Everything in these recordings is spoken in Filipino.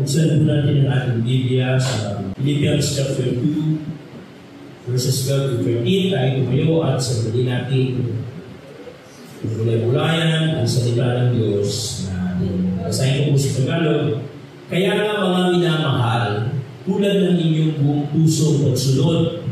Buksan po natin ang ating Biblia sa Philippians chapter 2, verses 12 to 13. Tayo tumayo at sabihin natin bulay-bulayan ang salita ng Diyos na basahin ko po sa Tagalog. Kaya nga mga minamahal, tulad ng inyong buong puso pagsunod,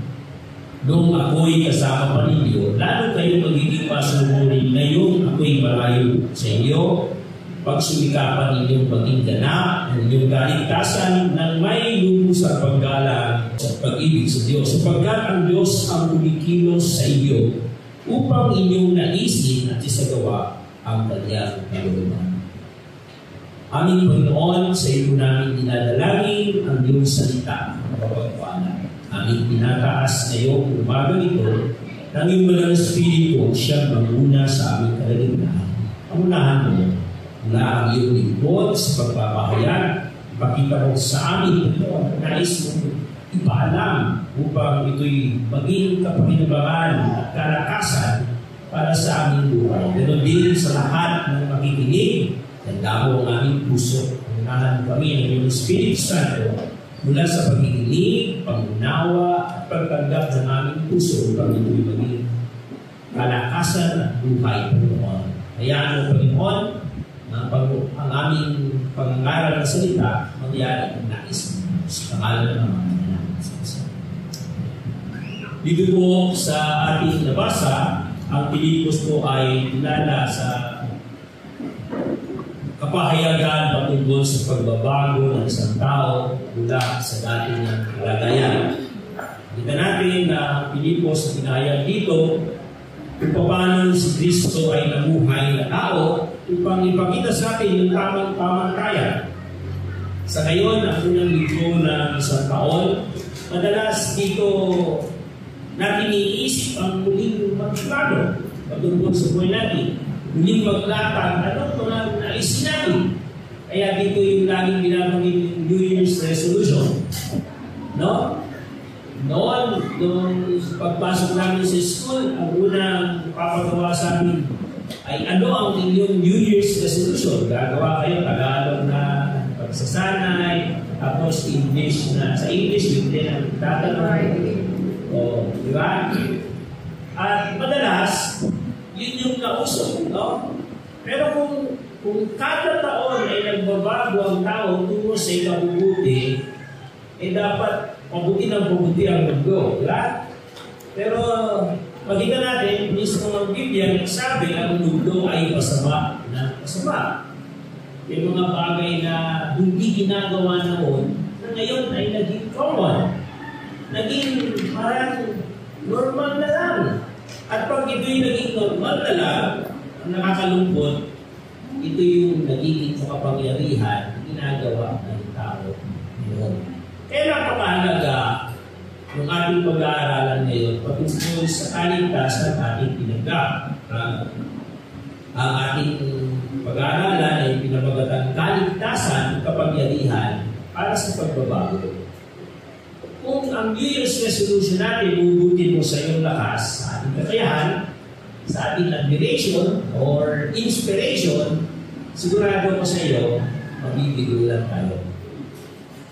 noong ako'y kasama pa ninyo, lalo kayong magiging pasunuri ngayong ako'y malayo sa inyo, pagsumikapan ninyong maging ganap ng inyong kaligtasan ng may lubos at paggalang sa pag-ibig sa Diyos. Sapagkat ang Diyos ang kumikilos sa iyo upang inyong naisin at isagawa ang kanyang kalooban. Aming Panginoon, sa iyo namin dinadalangin ang iyong salita na mapagpaalam. Aming pinataas ngayong umaga ito ng iyong Banal na Espiritu siyang manguna sa aming kalagitnaan. Pangunahan mo mula ang iyong lingkod sa pagpapahayag, ipakita mo sa amin ito ang nais mong ipaalam upang ito'y maging kapakinabangan at kalakasan para sa aming buhay. Ganon din sa lahat ng makikinig, tanda mo ang aming puso. Pangunahan kami ng iyong Espiritu Santo mula sa pagkikinig, pangunawa at pagtanggap ng aming puso upang ito'y maging kalakasan at buhay, Panginoon. Hayaan mo, Panginoon, ang aming pangangaral ng salita mangyari ang nais mo sa pangalan ng mga nangyayari sa isa. Dito po sa ating nabasa, ang Pilipos po ay kilala sa kapahayagan patungkol sa pagbabago ng isang tao mula sa dating ng kalagayan. Kita natin na ang Pilipos na pinahayag dito kung paano si Kristo ay nabuhay na tao upang ipakita sa atin yung tamang pamantayan. Sa ngayon, ang unang linggo ng isang taon, madalas dito natin iisip ang muling magplano patungkol sa buhay natin. Muling maglatag, anong mga naisin natin? Kaya dito yung laging binabanggit yung New Year's resolution. No? Noon, nung pagpasok namin sa school, ang unang papagawa sa amin ay ano ang inyong New Year's resolution. Gagawa kayo Tagalog na pagsasanay, tapos English na. Sa English, yun din ang tatanong. O, di ba? At madalas, yun yung nauso, no? Pero kung kada taon ay nagbabago ang tao tungo sa ikabubuti, eh dapat mabuti ng mabuti ang mundo, di ba? Pero makita natin, mismo ng Biblia nagsabi ang mundo ay masama na masama. Yung mga bagay na hindi ginagawa noon, na ngayon ay naging common. Naging parang normal na lang. At pag ito'y naging normal na lang, ang nakakalungkot, ito yung nagiging makapangyarihan, ginagawa ng tao ngayon. Kaya napakahalaga yung ating pag-aaralan ngayon patungkol sa kaligtasan at ating pinagka. Ang ating pag-aaralan ay pinamagatan kaligtasan, kapangyarihan para sa pagbabago. Kung ang New Year's resolution natin ubutin mo sa iyong lakas, sa ating kakayahan, sa ating admiration or inspiration, sigurado ko sa iyo, mabibigo lang tayo.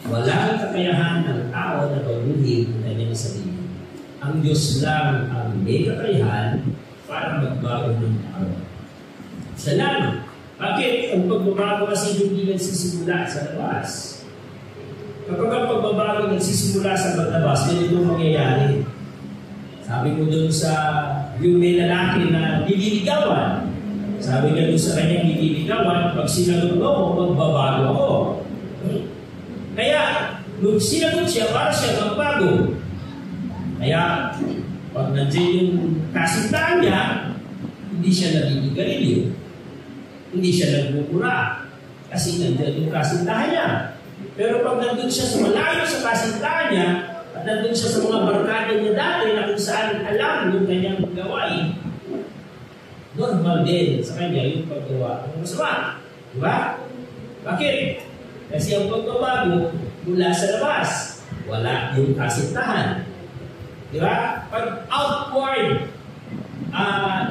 Walang kakayahan ng tao na baguhin ang kanyang sarili. Ang Diyos lang ang may kakayahan para magbago ng tao. Siya lang. Bakit? Ang pagbabago kasi hindi nagsisimula sa labas. Kapag ang pagbabago nagsisimula sa labas, ganito mangyayari. Sabi ko doon sa yung may lalaki na nililigawan. Sabi nga doon sa kanyang nililigawan, pag sinagot mo, magbabago ako. Kaya, nung sinagot siya, para siya magbago. Kaya, pag nandiyan yung kasintahan niya, hindi siya naliligarilyo. Hindi siya nagmumura. Kasi nandiyan yung kasintahan niya. Pero pag nandun siya sa malayo sa kasintahan niya, at nandun siya sa mga barkada niya dati na kung saan alam yung kanyang gawain, normal din sa kanya yung paggawa ng masama. Diba? Bakit? Kasi ang pagbabago mula sa labas, wala yung kasintahan. Di ba? Pag outward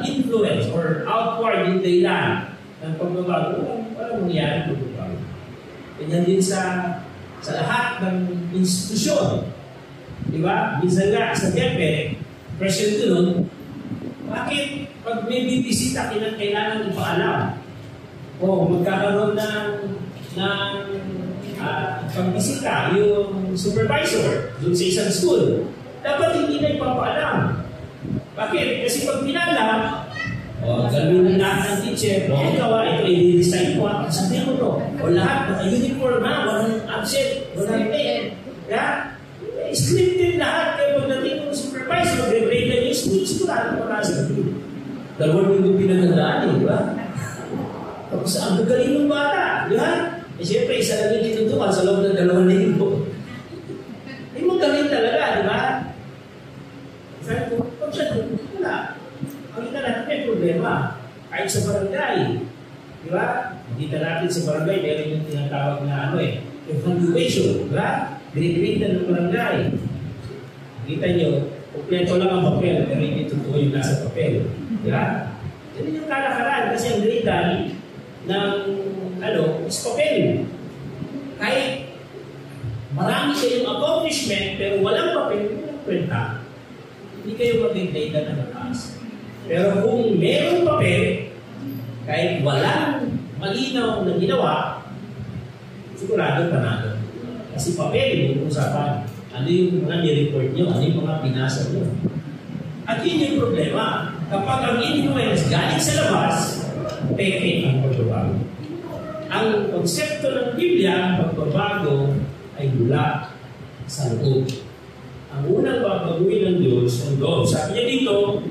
influence or outward yung dahilan ng pagbabago, walang mangyayari pagbabago. Ganyan din sa lahat ng institusyon. Di ba? Minsan nga sa DepEd, presyon doon, bakit pag may bibisita, kailangan ipaalam? O magkakaroon ng pagbisita, yung supervisor doon sa isang school, dapat hindi na ipapaalam. Bakit? Kasi pag pinalam, gawin lahat ng teacher, ikaw ito i-design mo, sabihin mo to. O lahat, naka-uniform na, walang absent, walang pay. Scripted lahat, kaya pagdating ng supervisor, grade na yung school, sigurado pa nasa school. 2 linggo pinagandaan, di ba? Tapos ang gagaling ng bata, di ba? Siyempre, isa lang yung tinutukan sa loob ng 2 linggo. Magaling talaga, di ba? Sabi ko, pag siya doon, wala. Makita natin may problema. Kahit sa barangay, di ba? Makita natin sa barangay, meron yung tinatawag na evaluation, di ba? Grade ng barangay. Makita nyo, kompleto lang ang papel, pero hindi totoo yung nasa papel. Di ba? Yan yung kalakaran, kasi ang grade ng, is papel. Kahit marami kayong accomplishment, pero walang papel, walang kwenta, hindi kayo mag-grade na mataas. Pero kung mayroong papel, kahit walang malinaw na ginawa, sigurado panalo. Kasi papel yung usapan. Ano yung mga ni-report nyo? Ano yung mga pinasa nyo? At yun yung problema. Kapag ang influence galing sa labas, peke ang pagbabago. Ang konsepto ng Biblia, ang pagbabago, ay mula sa loob. Ang unang babaguhin ng Diyos, ang loob. Sabi niya dito,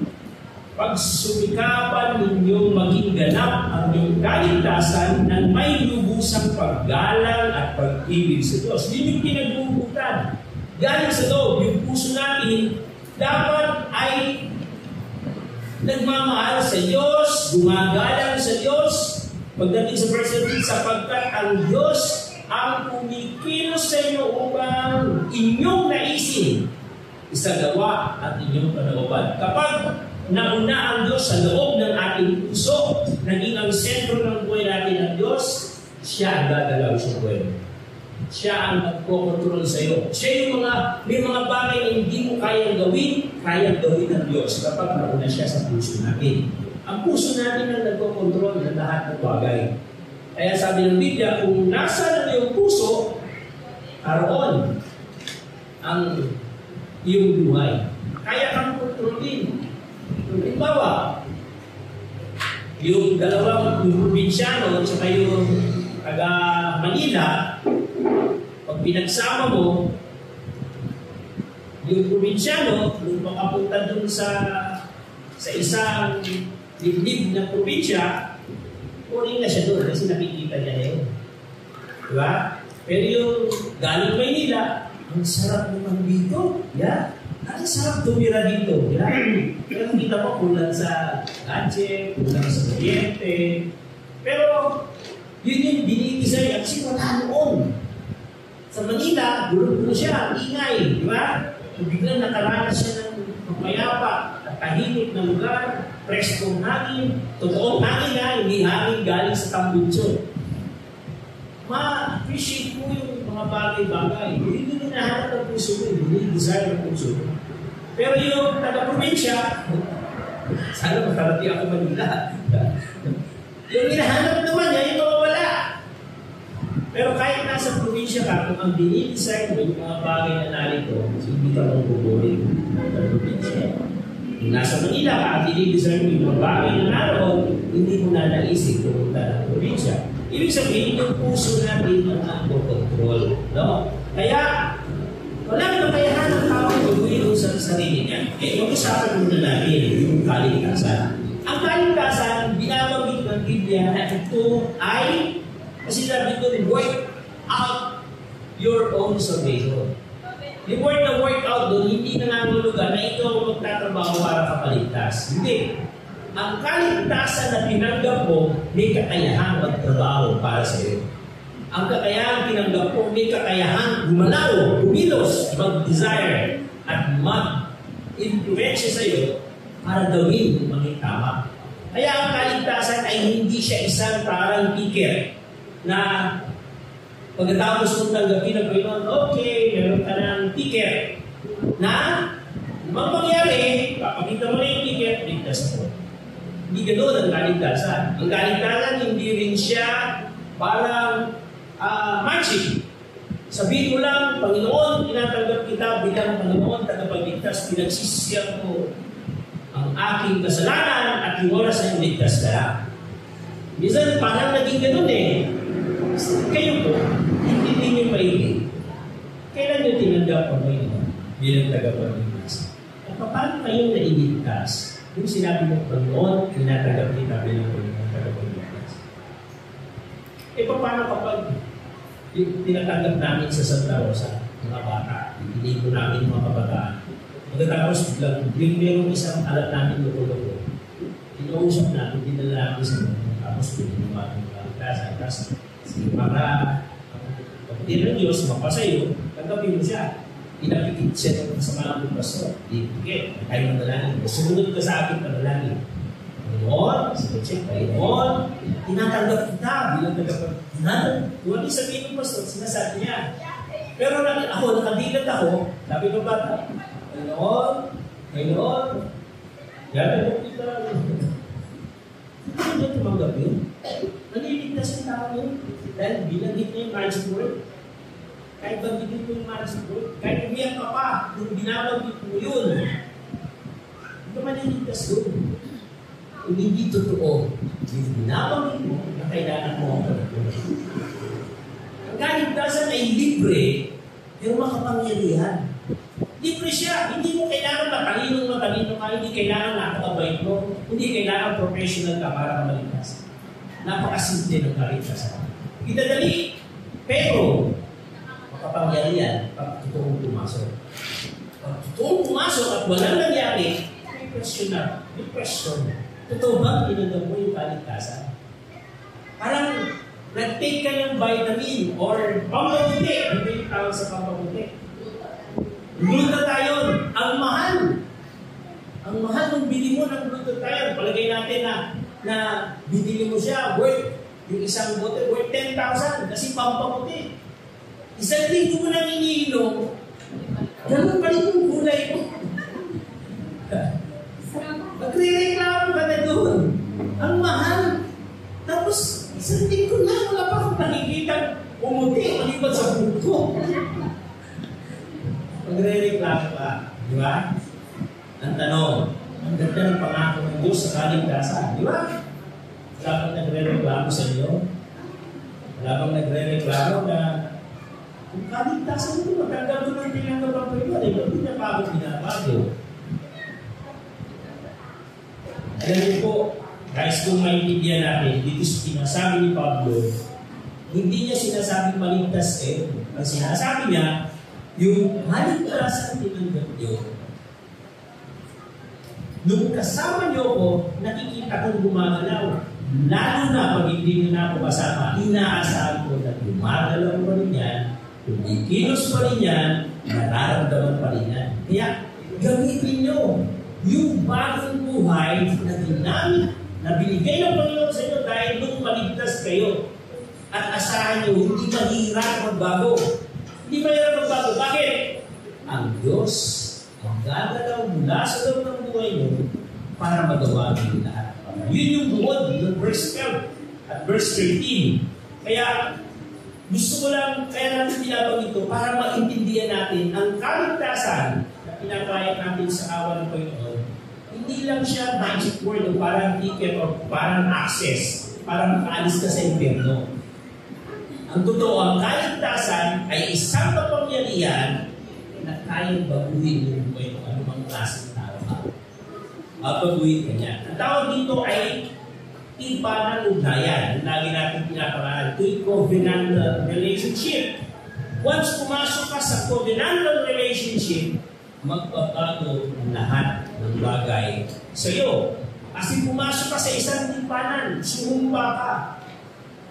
pagsumikapan ninyong maging ganap ang iyong kaligtasan ng may lubusang paggalang at pag-ibig sa Diyos. Yun yung pinagbubutan. Galing sa loob, yung puso natin dapat ay nagmamahal sa Diyos, gumagalang sa Diyos. Pagdating sa verse 13, sapagkat ang Diyos ang kumikilos sa inyo upang inyong naisin, isagawa at inyong panooban. Kapag nauna ang Diyos sa loob ng ating puso, naging ang sentro ng buhay natin ng Diyos, siya ang gagalaw sa buhay. Siya ang nagkokontrol sa iyo. Siya yung may mga bagay na hindi mo kayang gawin ng Diyos kapag nauna siya sa puso natin. Ang puso natin ang nagkokontrol ng lahat ng bagay. Kaya sabi ng Biblia, kung nasa na yung puso, aroon ang iyong buhay. Kaya kang kontrolin. Halimbawa, yung dalawang probinsyano at saka yung taga Manila, pag pinagsama mo, yung probinsyano, nung makapunta dun sa isang liblib na probinsya, kunin na siya doon kasi nakikita niya na yun. Diba? Pero yung galing Maynila, ang sarap naman dito. Yeah. Ang sarap tumira dito. Yeah. Pero kita mo kulang sa gadget, kulang sa kuryente. Pero yun yung dinidesign at wala noon. Sa Manila, gulo-gulo siya, ingay. Di ba? Biglang nakaranas siya ng mayapa at tahimik na lugar, preskong hangin, totoong hangin na, hindi hangin galing sa Tambucho. Ma-appreciate mo yung mga bagay-bagay. Hindi nyo hinahanap ng puso mo, hindi desire ng puso mo. Pero yung taga-probinsya, sana makarati ako Manila. Yung hinahanap naman niya, yung mga wala. Pero kahit nasa probinsya ka, kung ang dinidesign mo yung mga bagay na narito, hindi ka mong bubuhin ng probinsya. Kung nasa Manila ka, ang dinidesign mo yung mga bagay na naroon, hindi mo na naisip pumunta ng probinsya. Ibig sabihin, yung puso natin ang nagpo-control. No? Kaya, wala naman kayahan ng tao gagawin sa sarili niya. Mag-usapan muna natin yung kaligtasan. Ang kaligtasan, binabanggit ng Biblia na ito ay, kasi sabi ko, work out your own salvation. Yung word na work out doon, hindi nangangulugan na ikaw magtatrabaho para kapaligtas. Hindi. Ang kaligtasan na tinanggap mo, may kakayahang magtrabaho para sa iyo. Ang kakayahang tinanggap mo, may kakayahang gumalaw, kumilos, mag-desire, at mag-influensya sa iyo para gawin yung mga tama. Kaya ang kaligtasan ay hindi siya isang parang ticket na Pagkatapos mong tanggapin ng Panginoon, okay, meron ka ng ticket na anumang mangyari, papakita mo na yung ticket, ligtas ako. Hindi ganoon ang kaligtasan. Ang kaligtasan, hindi rin siya parang magic. Sabihin mo lang, Panginoon, tinatanggap kita bilang Panginoon, tagapagligtas, pinagsisiyang ko ang aking kasalanan at yung oras na iligtas ka lang. Minsan, parang naging ganun eh. Kayo po, hindi niyo maiging. Kailan niyo tinanggap ang Panginoon bilang tagapagligtas? At paano kayo nailigtas? Yung sinabi ng Panginoon, tinatanggap kita bilang Panginoon tagapagligtas. Paano kapag tinatanggap namin sa Santa Rosa, mga bata, inigo namin mga kabataan. Pagkatapos biglang merong isang alat namin loko-loko. Inausap natin, dinala namin sa mga tapos pinag-umating kaligtasan. Tapos, sige, para kapatid ng Diyos, mapasayo, tanggapin mo siya. Pinapikit siya ng kasama ng pastor. Ipikit, tayo manalangin. Sumunod ka sa akin panalangin. Panginoon, sige, Panginoon, tinatanggap kita bilang tagapagligtas. Huwag yung sabihin ng pastor, sinasabi niya. Pero ako, nakadilat ako, sabi ko bata, Panginoon, gano'n mo kita. Hindi niya tumanggap yun. Naliligtas ang tao yun. Dahil binanggit niya yung magic word. Kahit banggit mo yung magic word, kahit umiyak ka pa, kung binabanggit mo yun, hindi ka maliligtas doon. Hindi totoo. Yung binabanggit mo, na kailangan mo ang pagkakulit. Ang kaligtasan ay libre, pero makapangyarihan. Libre siya. Hindi mo kailangan matalino ka, hindi kailangan nakakabait mo, hindi kailangan professional ka para maligtas. Napakasimple ng kaligtasan. Idadali, pero makapangyarihan pag totoong pumasok. Pag totoong pumasok at walang nangyari, may question na. May question. Totoo ba tinanggap mo yung kaligtasan? Parang nag-take ka ng vitamin or pampaputi. Ano yung tawag sa pampaputi? Glutathione. Ang mahal. Ang mahal nung bili mo ng glutathione. Palagay natin na binili mo siya worth, yung isang bote worth 10,000 kasi pampaputi. Isang linggo mo nang iniinom, ganun pa rin yung kulay mo. Magre-reklamo ka na doon. Ang mahal. Tapos, isang linggo na, wala pa akong nakikita umuti, malipat sa buko. Magre-reklamo ka. Di ba? Ang tanong, ang ganda ng pangako ng Diyos sa kaligtasan. Di ba? Wala bang nagre-reklamo sa inyo? Wala bang nagre-reklamo na kung kaligtasan mo, magkagab mo ng pinanggap ang Panginoon, eh, ba't pinapagod binabago? Alam niyo po, guys, kung maintindihan natin, dito sinasabi ni Pablo, hindi niya sinasabing maligtas eh. Ang sinasabi niya, yung maligtasan tinanggap niyo. Nung kasama niyo ko, nakikita kong gumagalaw. Lalo na pag hindi na ako kasama, inaasahan ko na gumagalaw pa rin yan, kumikilos pa rin yan, nararamdaman pa rin yan. Kaya, gamitin niyo yung bagong buhay na ginamit, na binigay ng Panginoon sa inyo dahil nung maligtas kayo. At asahan nyo, hindi mahirap magbago. Hindi mahirap magbago. Bakit? Ang Diyos ang gagalaw mula sa loob ng buhay nyo para magawa nyo lahat. Yun yung buod ng verse 12 at verse 13. Kaya gusto ko lang, kaya natin tinabang ito para maintindihan natin ang kaligtasan na pinapayag natin sa awa ng Panginoon. Hindi lang siya magic word o parang ticket o parang access para makaalis ka sa impyerno. Ang totoo, ang kaligtasan ay isang kapangyarihan na kayang baguhin yung buhay ng anumang klaseng tao ka. Baguhin ka niya. Ang tawag dito ay iba ng ugnayan. Lagi natin pinapangalan. Ito'y covenantal relationship. Once pumasok ka sa covenantal relationship, magbabago ang lahat ng bagay sa iyo. Kasi pumasok ka sa isang timpanan, sumumpa ka.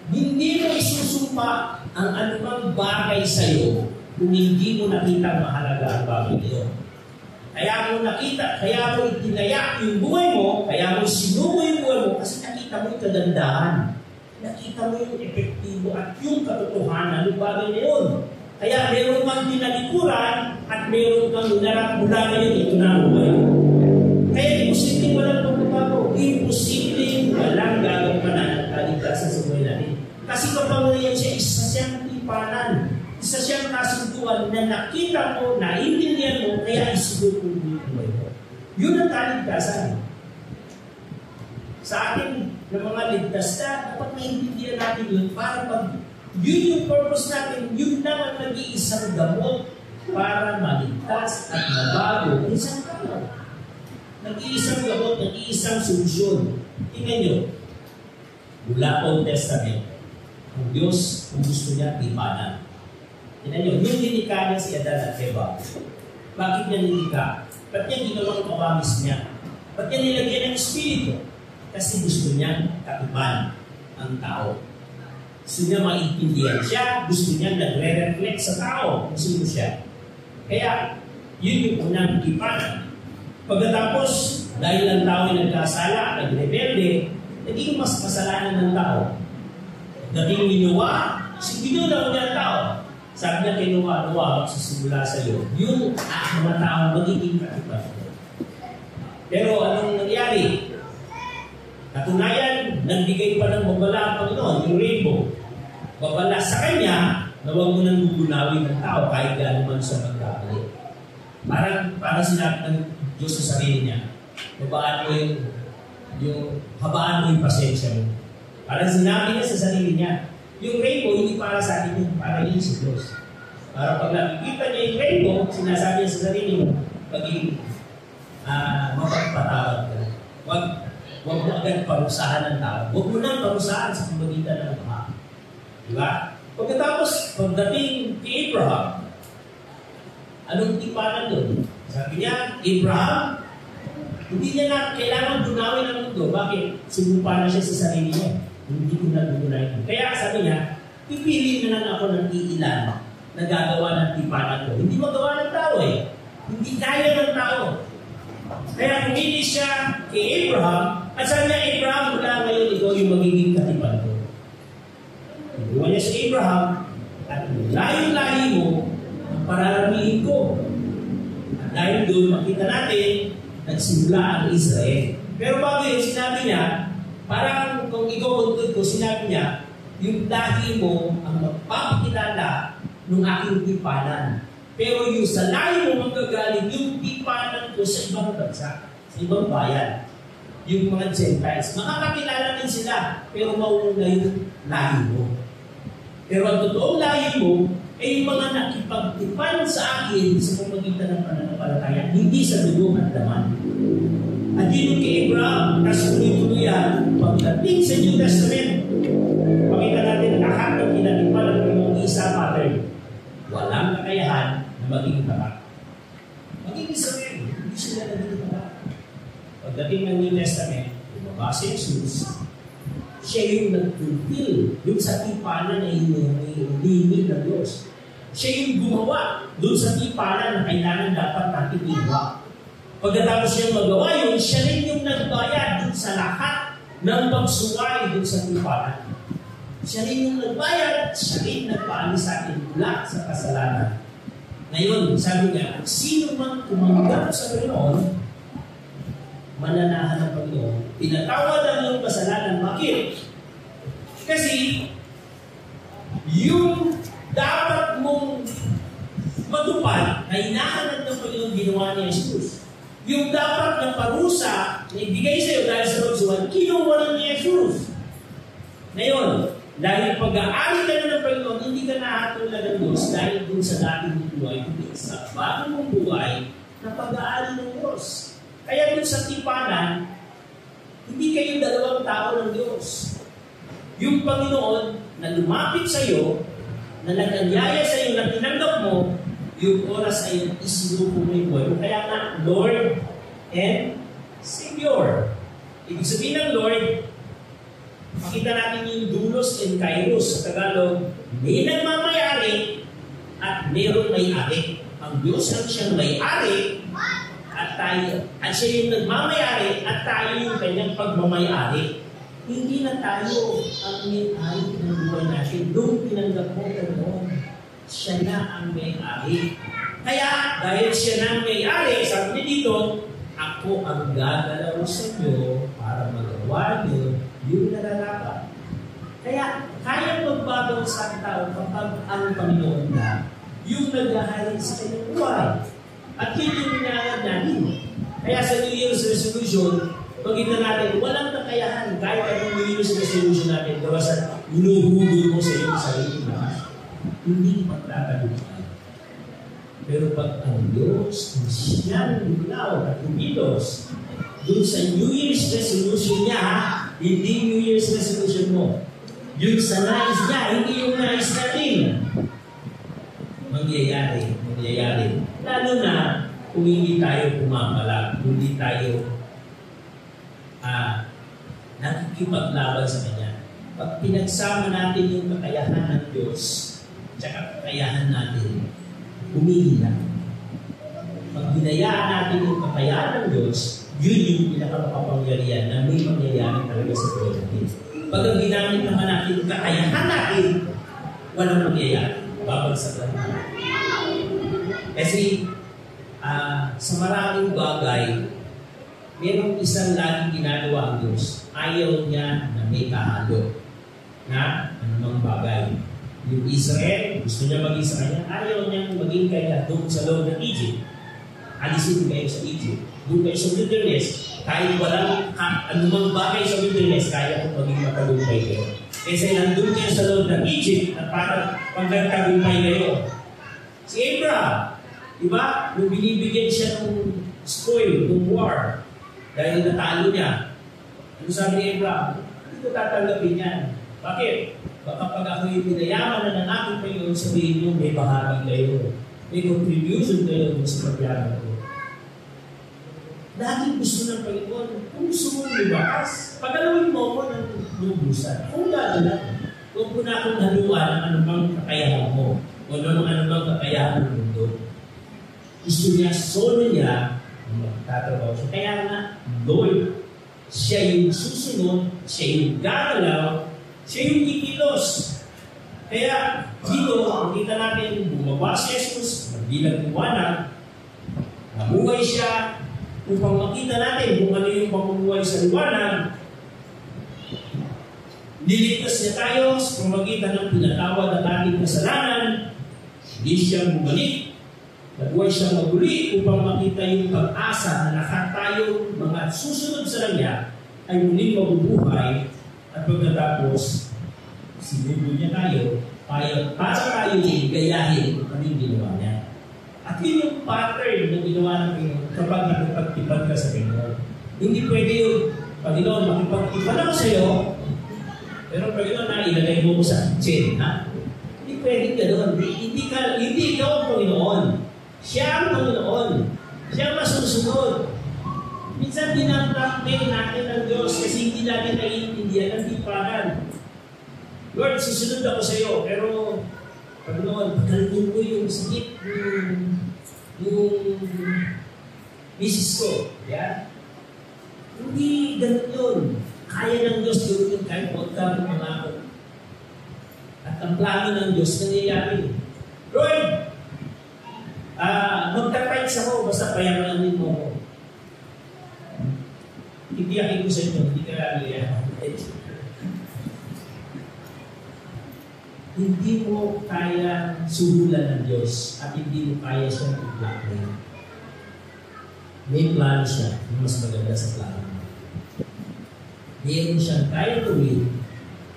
Hindi mo isusumpa ang anumang bagay sa iyo kung hindi mo nakita mahalaga ang bagay niyo. Kaya mo nakita, kaya mo itinaya yung buhay mo, kaya mo sinubo yung buhay mo kasi nakita mo yung kagandahan nakita mo yung epektibo at yung katotohanan ng bagay na yun. Kaya meron kang tinalikuran at meron kang hinarap mula ngayon, ito na ang buhay. Kaya imposibleng walang pagbabago. Imposibleng walang gagawin kaligtasan sa buhay natin. Kasi kapangyarihan siya, isa siyang tipanan. Isa siyang kasunduan na nakita mo, naintindihan mo, kaya isiguro mo yung buhay mo. Yun ang kaligtasan. Sa atin, ng mga ligtas na, dapat maintindihan natin yun para pag yun yung purpose natin, yun lang ang nag-iisang gamot para maligtas at mabago ang isang tao. Nag-iisang gamot, nag-iisang solusyon. Tingnan nyo, mula Old Testament, ang Diyos, kung gusto niya, tipanan. Tingnan nyo, yung nilikha niya si Adan at Eva. Bakit niya nilikha? Ba't niya ginawang kawamis niya? Ba't niya nilagyan ng Espiritu? Kasi gusto niya katipan ang tao. Gusto niya maintindihan siya, gusto niya nagre-reflect sa tao kung sino siya. Kaya, yun yung unang tipanan. Pagkatapos, dahil ang tao ay nagkasala, nagrebelde, naging mas kasalanan ng tao. Dating ni Noah, ginawa niya ang tao. Sabi niya kay Noah, magsisimula sa iyo. Yung mga tao magiging katipan. Pero anong nangyari? Katunayan, nagbigay pa ng babala ang Panginoon, yung rainbow. Babala sa kanya na huwag mo nang gugunawin ng tao kahit gano'n man siya magkakali. Parang sinabi ng Diyos sa sarili niya, habaan mo yung pasensya mo. Parang sinabi niya sa sarili niya, yung rainbow hindi para sa atin yun, para yun si Diyos. Para pag nakikita niya yung rainbow, sinasabi niya sa sarili mo, pagiging mapagpatawad ka. Huwag mo agad parusahan ng tao. Huwag mo nang parusahan sa pamagitan ng tao. Diba? Pagkatapos, pagdating kay Abraham, anong tipanan doon? Sabi niya, Abraham, hindi niya na kailangan dunawin ang mundo. Bakit? Sumupa na siya sa sarili niya. Hindi ko na dunayin. Kaya sabi niya, pipili na lang ako ng iilan na gagawa ng tipanan ko. Hindi magawa ng tao eh. Hindi kaya ng tao. Kaya pumili siya kay Abraham, at sabi niya, Abraham, mula ngayon, ikaw yung magiging katipan ko. Iwan niya si Abraham, at layo-layo mo, ang pararamihin ko. At dahil doon, makita natin, nagsimula ang Israel. Pero bago yun, sinabi niya, parang kung ikaw ko, sinabi niya, yung lahi mo ang magpapakilala ng aking tipanan. Pero yung sa lahi mo magagaling, yung tipanan ko sa ibang bansa, sa ibang bayan. Yung mga Gentiles, makakakilala din sila, pero mauna yung lahi mo. Pero ang totoong lahi mo, ay yung mga nakipagtipan sa akin sa pamagitan ng pananampalataya, hindi sa dugo at laman. At yun yung kay Abraham, tuloy-tuloy yan, pagdating sa New Testament, pakita natin lahat ng kinatipan ng Panginoong Isa, Father, walang kakayahan na maging tapat. Maging Israel, hindi sila naging tapat. Pagdating ng New Testament, bumaba si Jesus, siya yung nag-fulfill yung sa tipanan na hinihingi ng Diyos. Siya yung gumawa doon sa tipanan na kailangan dapat natin iwa. Pagkatapos siya magawa yun, siya rin yung nagbayad doon sa lahat ng pagsuway doon sa tipanan. Siya rin yung nagbayad, siya rin nagpaalis sa atin mula sa kasalanan. Ngayon, sabi niya, sino man tumanggap sa Panginoon, mananahan ng Panginoon, pinatawad ang iyong kasalanan. Bakit? Kasi, yung dapat mong matupad na hinahanap ng Panginoon ginawa ni Jesus. Yung dapat na parusa na ibigay sa iyo dahil sa pagsuwan, kinuha ni Jesus. Ngayon, dahil pag-aari ka na ng Panginoon, hindi ka nahatulad ng Diyos dahil dun sa dating mong buhay, hindi sa bagong mong buhay na pag-aari ng Diyos. Kaya dun sa tipanan, hindi kayo dalawang tao ng Diyos. Yung Panginoon na lumapit sa iyo, na nag-anyaya sa iyo, na tinanggap mo, yung oras ay isinupo mo yung buhay. Kaya nga, Lord and Savior. Ibig sabihin ng Lord, makita natin yung dulos and kairos. Sa Tagalog, may nagmamayari at mayroong may-ari. Ang Diyos ang siyang may-ari at siya yung nagmamayari at tayo yung kanyang pagmamayari. Hindi na tayo ang may-ari ng buhay natin. Doon pinanggap mo noon. Siya na ang may-ari. Kaya, dahil siya na ang may-ari, sabi niya dito, ako ang gagalaw sa inyo para magawa niyo yung nararapat. Kaya, kaya magbago sa tao kapag ang Panginoon na yung nag-ahari sa kanyang buhay. At yun yung minangad natin. Kaya sa New Year's resolution, pagkita natin, walang kakayahan kahit anong New Year's resolution natin gawa sa inuhugol mo sa iyong sarili na hindi magtatagumpay. Pero pag ang Diyos ang siyang biglaw at umilos dun sa New Year's resolution niya, hindi New Year's resolution mo. Yung sa nais niya, hindi yung nais natin. Mangyayari. Lalo na kung hindi tayo pumapalag, hindi tayo nakikipaglaban sa Kanya. Pag pinagsama natin yung kakayahan ng Diyos, tsaka kakayahan natin, humihila. Pag binayaan natin yung kakayahan ng Diyos, yun yung pinakamakapangyarihan na may mangyayari talaga sa buhay natin. Pag ang ginamit naman natin yung kakayahan natin, walang mangyayari. Babagsak lang natin. Kasi sa maraming bagay, mayroong isang laging ginagawa ang Diyos. Ayaw niya na may kahalo na anumang bagay. Yung Israel, gusto niya maging sa kanya, ayaw niya maging kaya doon sa loob ng Egypt. Alisin kayo sa Egypt. Doon kayo sa wilderness. Kahit walang anumang bagay sa wilderness, kaya kong maging matagumpay kayo. Kasi nandun kayo sa loob ng Egypt at parang pagkatagumpay kayo. Si Abraham, diba? Nung binibigyan siya ng spoil, ng war, dahil natalo niya. Ano sabi ni Abraham? Hindi ko tatanggapin yan. Bakit? Baka pag ako'y pinayaman na ng aking Panginoon, sabihin niyo, may bahagi kayo. May contribution kayo sa pagyaman ko. Lagi gusto ng Panginoon, kung gusto mong libakas, pagalawin mo ako ng lubusan. Kung gagawin, huwag ko na akong haluan ng anumang kakayahan mo o anumang kakayahan ng mundo. Gusto niya, solo niya, magtatrabaho siya. Kaya nga, Lord, siya yung susunod, siya yung gagalaw, siya yung ikilos. Kaya dito, makita natin, bumaba si Jesus, magbilang liwanag, nabuhay siya, upang makita natin kung ano yung pamumuhay sa liwanag. Niligtas niya tayo sa pamagitan ng pinatawad at ating kasalanan. Hindi siya bumalik. Nabuhay siya maguli upang makita yung pag-asa na lahat tayo mga susunod sa Kanya ay muling mabubuhay at pagkatapos sinubo niya tayo para tayo gayahin ang aming ginawa niya. At yun yung pattern na ginawa ng Panginoon kapag nakipagtipan ka sa Panginoon. Hindi pwede yung Panginoon, makipagtipan ako sa iyo, pero Panginoon na ilagay mo sa kitchen, ha? Hindi pwede ganoon. Hindi ikaw ang Panginoon. Siya ang Panginoon. Siya ang masusunod. Minsan dinamdamin natin ng Diyos kasi hindi natin naiintindihan ang tipanan. Lord, susunod ako sa iyo, pero Panginoon, pagkalagin mo yung sakit, yung misis ko. Yeah? Hindi ganun yun. Kaya ng Diyos gawin yung kahit huwag ka mangako. At ang plano ng Diyos nangyayari. Lord, magta-price ako, basta payamanin mo ako. Hindi akin ko sa inyo, hindi ka lalaya. Hindi mo kaya suhulan ng Diyos at hindi mo kaya siyang i-block. May plano siya na mas maganda sa plano. Mayroon siyang kaya gawin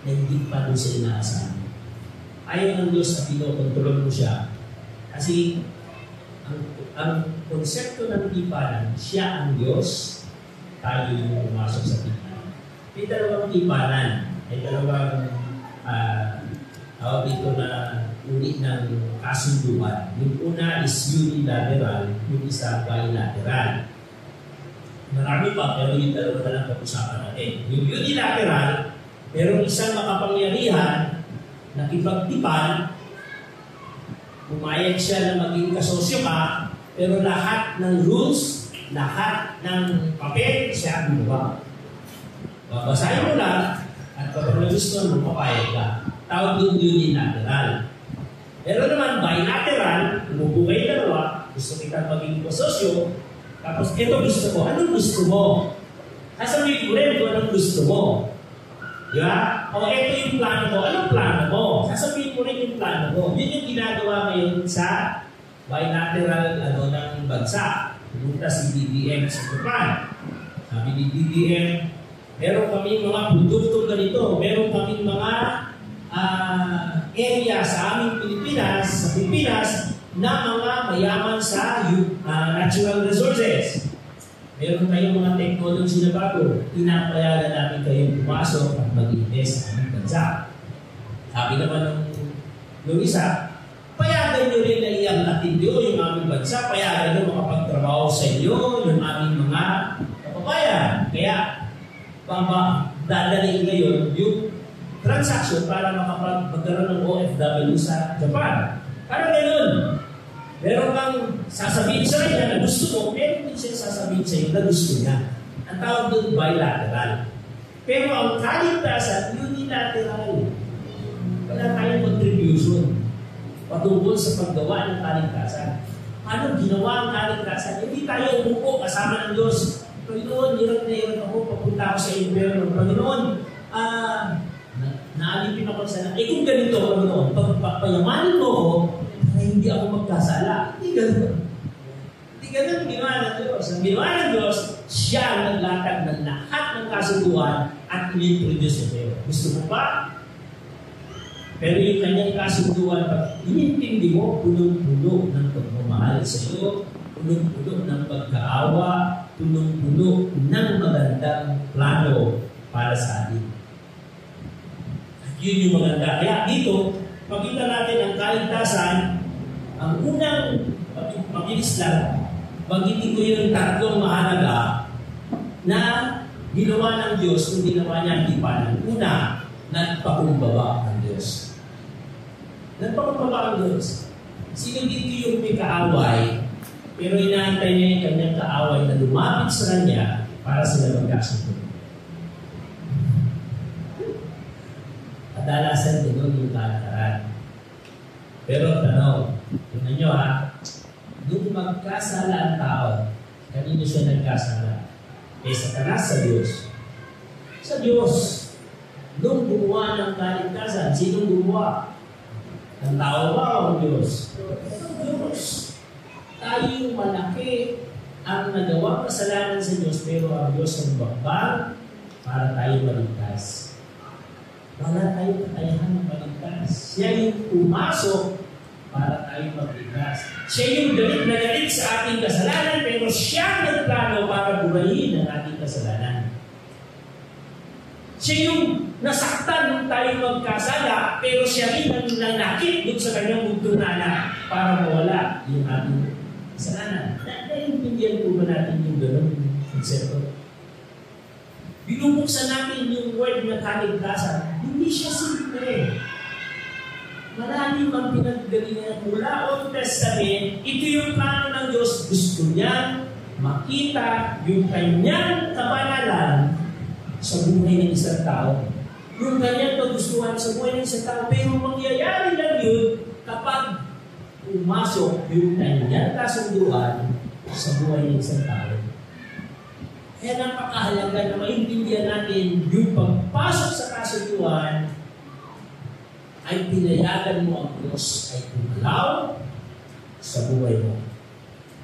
na hindi pa doon sa inaasahan. Ayaw ng Diyos na pinokontrol mo siya kasi ang konsepto ng tipanan, siya ang Diyos, tayo yung pumasok sa tipanan. May dalawang tipanan, may dalawang dito na uri ng kasunduan. Yung una is unilateral, yung isa bilateral. Marami pa, pero yung dalawa na lang pag-usapan natin. Yung unilateral, pero isang makapangyarihan, nakipagtipan, pumayag siya na maging kasosyo ka, pero lahat ng rules, lahat ng papel, siya gumawa. Babasahin mo lang, at kapag nagustuhan mo, papayag ka. Tawag doon unilateral. Pero naman, bilateral, umupo kayo dalawa, gusto kita maging kososyo, tapos ito gusto mo. Anong gusto mo? Sasabihin ko rin kung anong gusto mo. Di ba? O ito yung plano mo. Anong plano mo? Sasabihin ko rin yung plano mo. Yun yung ginagawa ngayon sa bilateral ng bansa. Pumunta si BBM sa Japan. Sabi ni BBM, meron kami mga produktong ganito. Meron kami mga area sa aming Pilipinas, na mga mayaman sa natural resources. Meron tayong mga technology na bago. Pinapayagan namin kayong pumasok at mag-invest sa aming bansa. Sabi naman ng isa, payagan nyo rin na iangkatin nyo yung aming bansa, payagan nyo makapagtrabaho sa inyo, yung aming mga kapabayan. Kaya, dadalhin ngayon yung transaction para magkaroon ng OFW sa Japan. Parang gano'n. Meron kang sasabihin sa kanya na gusto mo, meron din siya sasabihin sa iyo na gusto niya. Ang tawag doon bilateral. Pero ang kaligtasan, unilateral. Wala tayong contribution patungkol sa paggawa ng kaligtasan. Paano ginawa ang kaligtasan? Hindi tayo umupo kasama ng Diyos. Panginoon, hirap na hirap ako, papunta ako sa impyerno. Panginoon, naalipin ako sa kung ganito, Panginoon, pagpapayamanin mo ako, hindi ako magkasala. Hindi ganun. Hindi ganun ang ginawa ng Diyos. Ang ginawa ng Diyos, siya ang naglatag ng lahat ng kasunduan at in-introduce ito. Gusto mo pa? Pero yung kanyang kasunduan, pag inintindi mo, punong-puno ng pagmamahal sa iyo, punong-puno ng pagkaawa, punong-puno ng magandang plano para sa atin. Yun yung maganda. Kaya dito, makita natin ang kaligtasan, ang unang, mabilis lang, magitin ko yung tatlong mahalaga na ginawa ng Diyos kung ginawa niya hindi pa ng una, nagpakumbaba ang Diyos. Nagpakumbaba ang Diyos. Sino dito yung may kaaway, pero inaantay niya yung kanyang kaaway na lumapit sa kanya para sila magkasundo. Kadalasan din yung kalakaran. Pero tanong, tingnan nyo nung magkasala ang tao, kanino siya nagkasala? Sa Satanas, sa Diyos. Sa Diyos. Nung gumawa ng kaligtasan, sinong gumawa? Ang tao ba o ang Diyos? Ang Diyos. Tayo malaki ang nagawa kasalanan sa Diyos, pero ang Diyos ang bagbag para tayo maligtas. Wala tayong katayahan ng maligtas. Siya yung pumasok para tayo maligtas. Siya yung galit sa ating kasalanan, pero siya nagplano para burahin ang ating kasalanan. Siya yung nasaktan nung tayo magkasala, pero siya rin ang nanakit doon sa kanyang bugtunana para mawala yung ating kasalanan. Naiintindihan po ba natin yung gano'ng konsepto? Binubuksan natin yung word na kaligtasan. Hindi siya simple. Malalim ang pinaggalingan mula Old Testament. Ito yung plano ng Diyos. Gusto niya makita yung kanyang kabanalan sa buhay ng isang tao. Yung kanyang kagustuhan sa buhay ng isang tao. Pero mangyayari lang yun kapag pumasok yung kanyang kasunduan sa buhay ng isang tao. Kaya napakahalaga na maintindihan natin yung pagpasok sa kasunduan ay pinayagan mo ang Diyos ay kumalaw sa buhay mo.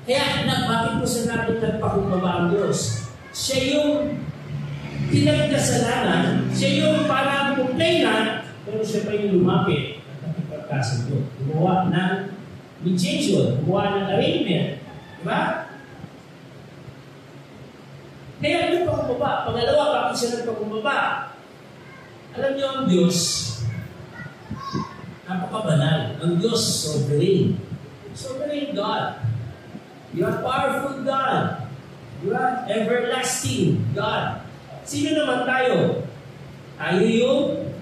Kaya bakit mo sinabing nagpakumbaba ang Diyos? Siya yung pinagkasalanan, siya yung parang complainant, pero siya pa yung lumapit at nakipagkasundo. Gumawa ng mediation, gumawa ng arrangement. Diba? Kaya ano pakumbaba? Pangalawa, bakit siya nagpakumbaba? Alam niyo ang Diyos, napakabanal. Ang Diyos, sovereign. Sovereign God. You are powerful God. You are everlasting God. Sino naman tayo? Tayo yung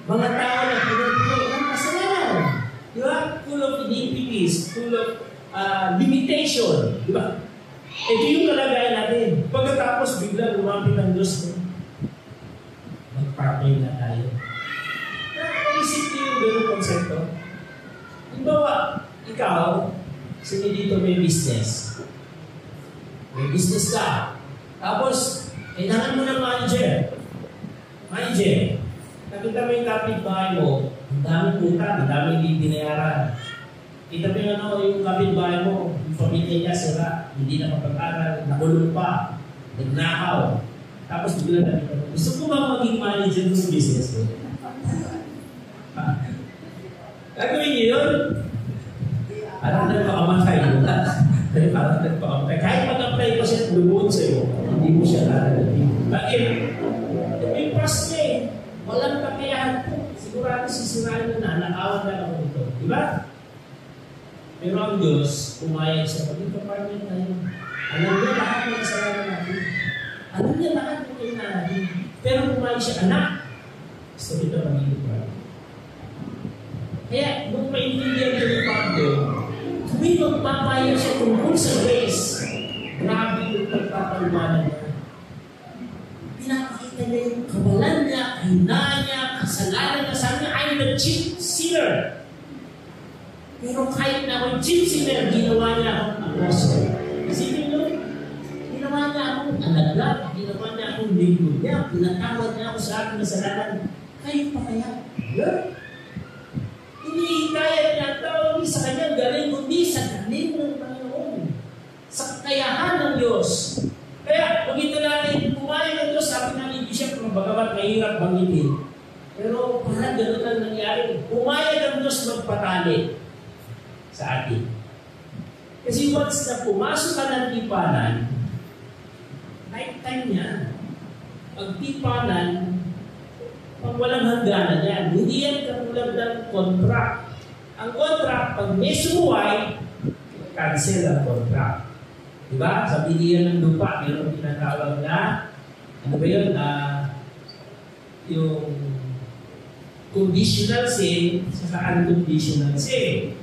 mga tao na pinagpuno ng kasalanan. You are full of iniquities, full of limitation. Diba? Ito yung kalagayan natin. lumapit ang Diyos mo. Mag-partner na tayo. Naisip niyo yung ganung konsepto? Halimbawa, ikaw, sige dito may business. May business ka. Tapos, kailangan mo ng manager. Manager, nakita mo yung kapitbahay mo, ang daming utang, ang daming hindi binayaran. Kita mo yung kapitbahay mo, yung pamilya niya sila, hindi na mapag-aral, nakulong pa, nagnakaw. Tapos bigla na dito, gusto ko ba maging manager ng business ko? Gagawin niyo yun? Parang nagpakamatay mo na. Parang nagpakamatay. Kahit mag-apply pa siya, lumuod sa'yo, hindi mo siya lalagay. Bakit? Yung trust niya eh. Walang kakayahan po. Sigurado sisirain na nakawan na ako dito. Diba? Pero ang Diyos, pumayag siya. Pag-ikapartner na yun. Alam niya lahat ng kasalanan natin. Alam niya lahat ng kailangan natin. Pero pumayag siya, anak. Gusto dito magiging parang. Kaya, nung maintindihan ko yung Pablo, kung magpapayag siya tungkol sa grace, grabe yung pagpapalumanan niya. Pinapakita niya yung kawalan niya, kahinaan niya, kasalanan niya. Sabi niya, I'm the chief sinner. Pero kahit na ako'y chief sinner, ginawa niya akong apostle. Isipin nyo, ginawa niya akong alagad, ginawa niya akong lingkod niya, pinatawad niya ako sa aking kasalanan. Kayo pa kaya? Yeah. Hinihikayat niya ang tao, hindi sa kanyang galing, kundi sa galing ng Panginoon. Sa kakayahan ng Diyos. Kaya, pag ito natin, kumain ng Diyos, sabi namin, hindi siya kung bagamat mahirap bangitin. Pero parang gano'n lang nangyari. Kumain ng Diyos magpatali sa atin. Kasi once na pumasok ka ng tipanan, lifetime yan. Pag tipanan, pag walang hangganan yan, hindi yan katulad ng contract. Ang contract, pag may sumuway, cancel ang contract. Diba? Sa bilihan ng lupa, mayroong tinatawag na, ano ba yun? Yung conditional sale sa unconditional sale.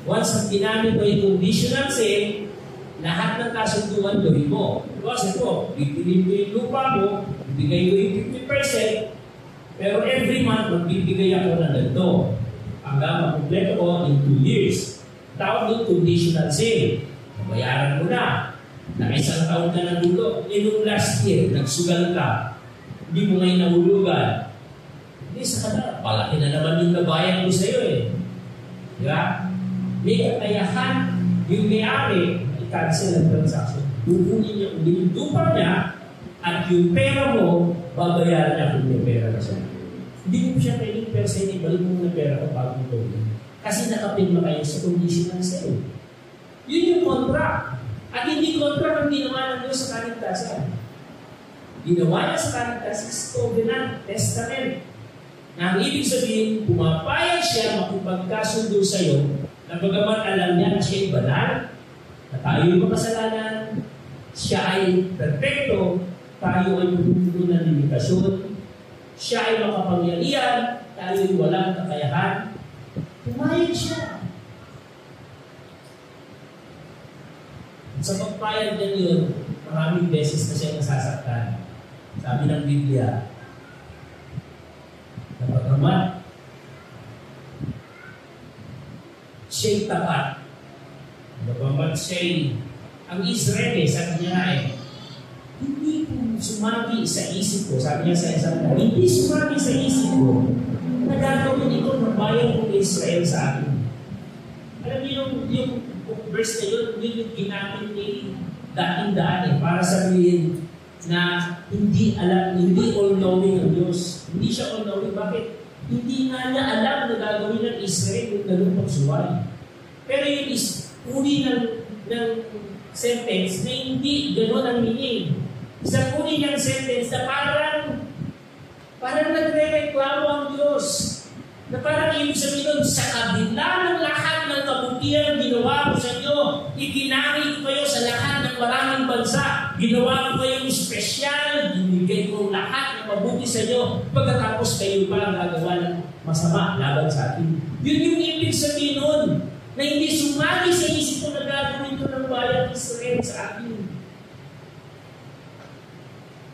Once ang ginamit mo yung conditional sale, lahat ng kasunduan gawin mo. Kasi po, bibigay mo yung lupa mo, bibigay mo yung 50%, pero every month, magbibigay ako ng ganito. Hanggang makumpleto ko in 2 years. Tawag doon conditional sale. Bayaran mo na. Nakaisang taon ka na dulo. Nung last year, nagsugal ka. Hindi mo ngayon nahulugan. Hindi sa kanila. Palaki na naman yung nabayan ko sa'yo eh. Diba? May katayahan yung may-ari, i-cancel ang transaction. Bukunin niya ulit yung lupa niya at yung pera mo, babayaran niya kung may pera na siya. Hindi mo siya pwedeng persen, ibalik mo na pera ko bago mo gawin. Kasi nakapirma kayo sa conditional sale. Yun yung contract. At hindi contract ang ginawa ng Diyos sa kaligtasan. Ginawa niya sa kaligtasan is covenant, testament. Na ang ibig sabihin, pumapayag siya makipagkasundo sa iyo na bagamat alam niya na siya ay banal, na tayo ay makasalanan, siya ay perfecto, tayo ay pupuno ng limitasyon, siya ay makapangyarihan, tayo ay walang kakayahan. Pumayag siya. Sa pagpayag niya yun, maraming beses na siya nasasaktan. Sabi ng Biblia, na bagamat siya'y tapat, bagamat siya'y ang Israel sabi niya eh, hindi po sumagi sa isip ko, sabi niya sa isang hindi sumagi sa isip ko na gagawin ito ng bayan ng Israel sa akin. Alam niyo yung verse na yun, yung ginamit ni dating daan eh, para sabihin na hindi alam, hindi all-knowing ang Diyos. Hindi siya all-knowing. Bakit? Hindi nga niya alam na gagawin ng Israel yung ganun pagsuway. Pero yun is uri ng sentence na hindi ganun ang meaning. Isang uri ng sentence na parang nagre-reklamo ang Diyos. Na parang ibig sabihin sa kabila ng lahat ng kabutihan ginawa ko sa inyo, itinari ko kayo sa lahat ng maraming bansa, ginawa ko kayong espesyal, binigay ko lahat ng mabuti sa inyo, pagkatapos kayo pa gagawa ng masama laban sa atin. Yun yung ibig sabihin nun, na hindi sumagi sa isip ko na gagawin ko ng bayan ng Israel sa atin.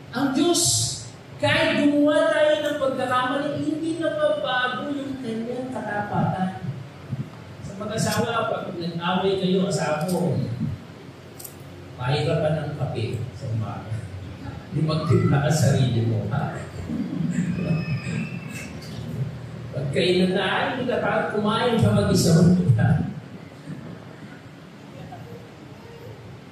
Ang Diyos, kahit gumawa tayo ng pagkakamali, hindi napabago yung kanyang katapatan. Sa mag-asawa, pag nag-away kayo, asawa mo, mahirapan ng kape sa umaga. Hindi magtimpla ka sarili mo, ha? Pagkainan na, hindi ka parang kumain ka mag-isa mo.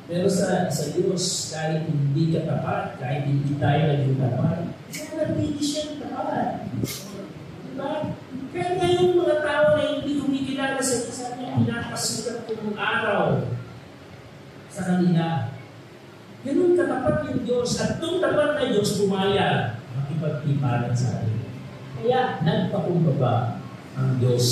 Pero sa Diyos, kahit hindi ka tapat, kahit hindi tayo naging tapat, nanatili siyang tapat. Diba? Kaya ngayong mga tao na hindi kumikilala sa isa niya, pinapasikat kong araw sa kanila. Ganun katapat yung Diyos. At itong tapat na Diyos pumayag, makipagtipalan sa atin. Kaya nagpakumbaba ang Diyos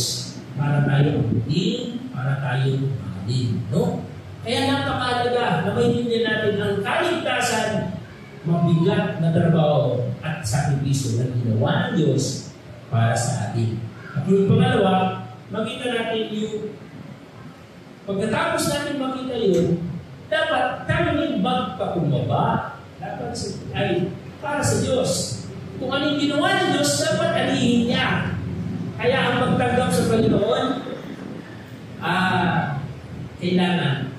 para tayo magbuting, para tayo mahalin. No? Kaya napakalaga na maintindihan natin ang kaligtasan, mabigat na trabaho at sakripisyo na ginawa ng Diyos para sa atin. At yung pangalawa, makita natin yung pagkatapos natin makita yun, dapat kami magpakumbaba. Dapat ay para sa Diyos. Kung anong ginawa ng Diyos, dapat alihin niya. Kaya ang magtanggap sa Panginoon, kailangan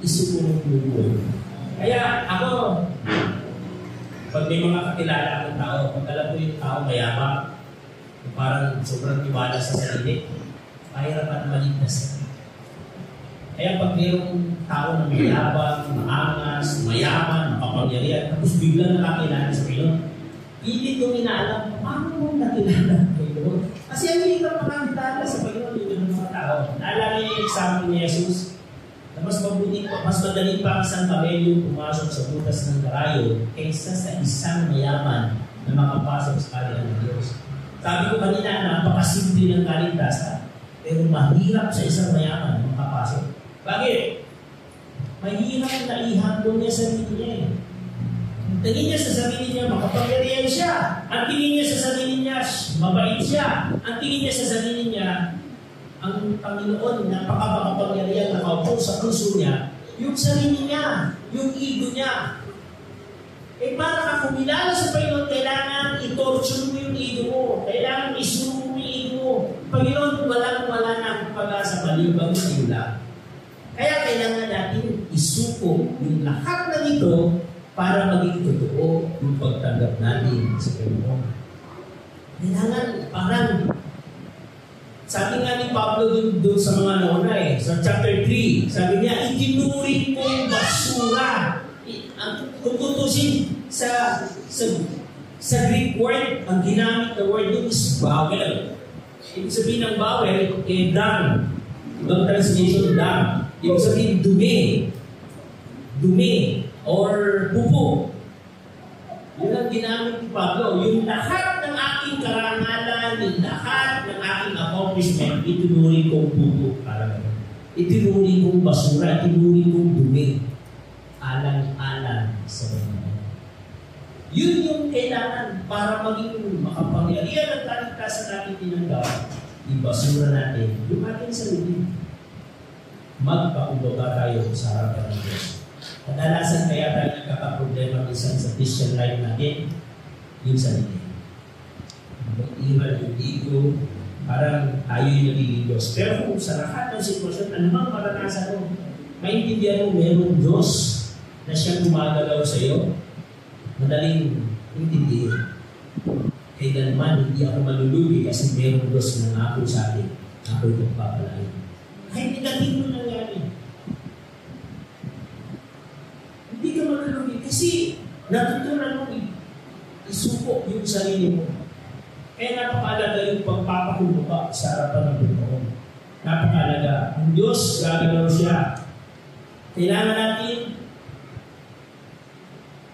isusunod-lunod. Kaya ako, pag may mga kakilala akong tao, pag alam ko yung tao mayaman, parang sobrang tiwala sa sarili, mahirapan maligtas. Kaya pag mayroong tao na mayabang, maangas, mayaman, makapangyarihan, tapos biglang nakakilala sa Panginoon, hindi ko inaalam paano mo nakilala ng Panginoon. Kasi ang hirap makakilala sa Panginoon yung mga tao. Naalala niyo yung example ni Jesus? Na mas mabuti pa, mas madali pa ang isang kamelyo pumasok sa butas ng karayo kaysa sa isang mayaman na makapasok sa kaharian ng Diyos. Sabi ko kanina, napakasimple ng kaligtasan, pero mahirap sa isang mayaman na makapasok. Bakit? Mahirap na ihandol niya sa sarili niya. Ang tingin niya sa sarili niya, makapangyarihan siya. Ang tingin niya sa sarili niya, mabait siya. Ang tingin niya sa sarili niya, ang Panginoon, napaka-makapangyarihan na kaupo sa puso niya, yung sarili niya, yung ego niya. Eh para ka kumilala sa Panginoon, kailangan i-torture mo yung ego mo. Kailangan isuko mo yung ego mo. Panginoon, wala na akong pag-asa, malibang sa iyo lang. Kaya kailangan natin isuko yung lahat na ito para maging totoo yung pagtanggap natin sa Panginoon. Kailangan parang sabi nga ni Pablo doon sa mga nauna sa chapter 3, sabi niya, itinuring kong basura. Kung tutusin sa Greek word, ang ginamit na word doon is bowel. Ibig sabihin ng bowel, dung. Ibang translation, dung. Ibig sabihin, dumi. Dumi. Or pupo. Yun ang ginamit ni Pablo. Yung lahat ng aking karangalan, yung lahat ng aking accomplishment, itinuring kong pupo. Itinuring kong basura, itinuring kong dumi. Alang-alang sa Panginoon. Yun yung kailangan para maging makapangyarihan at kaligtasan natin tinanggap. Yung basura natin, yung ating sarili. Magpakumbaba tayo sa harapan ng Diyos. Kadalasan kaya tayo nagkakaproblema minsan sa Christian life natin, yung sarili. Mag-iwan yung ego, parang tayo yung nagiging Diyos. Pero kung sa lahat ng sitwasyon, anumang maranasan mo, maintindihan mo mayroong Diyos na siyang gumagalaw sa iyo, madaling intindihin. Kailanman, hindi ako malulugi kasi mayroong Diyos na nangako sa akin. Ako itong papalain. Kahit negatibo nangyari. Hindi ka malulugi kasi natutunan mo isuko yung sarili mo. Kaya napakalaga yung pagpapakumbaba sa harapan ng Panginoon. Napakalaga. Ang Diyos, gagalaw siya. Kailangan natin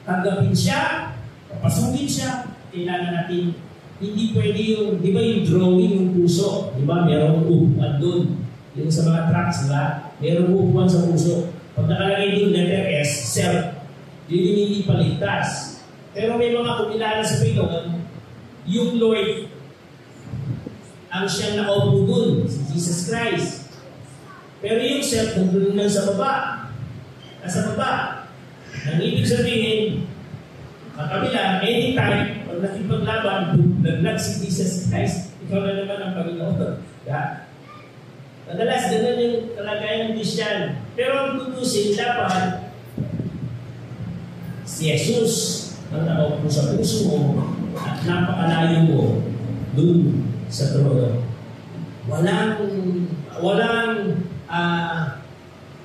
tanggapin siya, papasukin siya. Kailangan natin, hindi pwede yung, di ba yung drawing yung puso? Di ba? Merong upuan doon. Yung sa mga tracks, di ba? Merong upuan sa puso. Pag nakalagay doon, letter S, self. Yun yung hindi paligtas. Pero may mga kumilala sa Panginoon, yung Lord, ang siyang nakaupo doon, si Jesus Christ. Pero yung self, nandun lang sa baba. Nasa baba. Ang ibig sabihin, Ang kabila, anytime, pag nakipaglaban, naglag si Jesus Christ, ikaw na naman ang Panginoon. Madalas, ganun yung kalagayan ng Christian. Pero ang tutusin, dapat si Jesus ang nakaupo sa puso mo at napakalayo mo dun sa trono. Walang